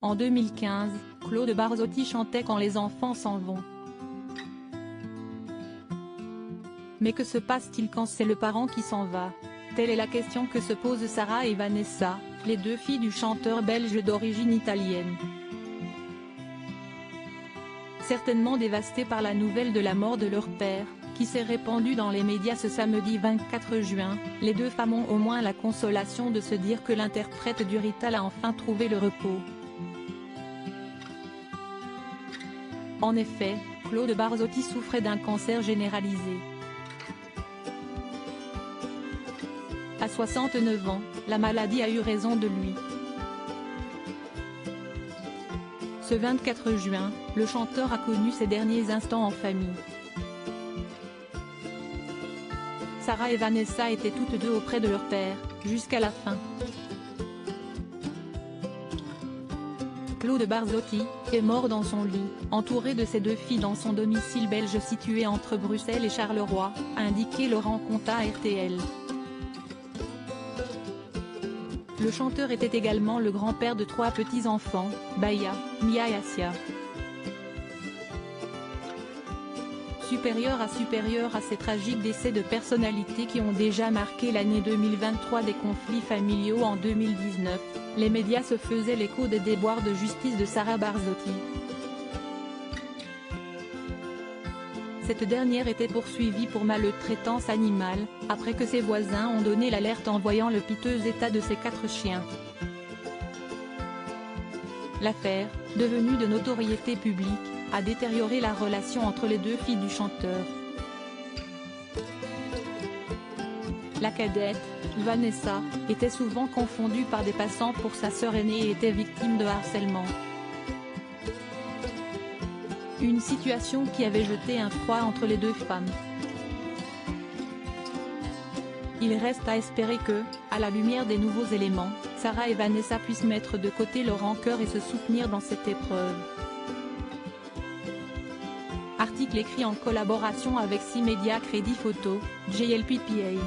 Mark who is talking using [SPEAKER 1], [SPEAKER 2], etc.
[SPEAKER 1] En 2015, Claude Barzotti chantait Quand les enfants s'en vont. Mais que se passe-t-il quand c'est le parent qui s'en va? Telle est la question que se posent Sarah et Vanessa, les deux filles du chanteur belge d'origine italienne. Certainement dévastées par la nouvelle de la mort de leur père, qui s'est répandue dans les médias ce samedi 24 juin, les deux femmes ont au moins la consolation de se dire que l'interprète du Rital a enfin trouvé le repos. En effet, Claude Barzotti souffrait d'un cancer généralisé. À 69 ans, la maladie a eu raison de lui. Ce 24 juin, le chanteur a connu ses derniers instants en famille. Sarah et Vanessa étaient toutes deux auprès de leur père, jusqu'à la fin. Claude Barzotti est mort dans son lit, entouré de ses deux filles dans son domicile belge situé entre Bruxelles et Charleroi, a indiqué Laurent Contat à RTL. Le chanteur était également le grand-père de 3 petits-enfants, Baya, Mia et Asia. Supérieur à ces tragiques décès de personnalités qui ont déjà marqué l'année 2023 des conflits familiaux en 2019, les médias se faisaient l'écho des déboires de justice de Sarah Barzotti. Cette dernière était poursuivie pour maltraitance animale, après que ses voisins ont donné l'alerte en voyant le piteux état de ses 4 chiens. L'affaire, devenue de notoriété publique, a détérioré la relation entre les deux filles du chanteur. La cadette, Vanessa, était souvent confondue par des passants pour sa sœur aînée et était victime de harcèlement. Une situation qui avait jeté un froid entre les deux femmes. Il reste à espérer que, à la lumière des nouveaux éléments, Sarah et Vanessa puissent mettre de côté leur rancœur et se soutenir dans cette épreuve. Article écrit en collaboration avec 6 médias Crédit Photo, JLPPA.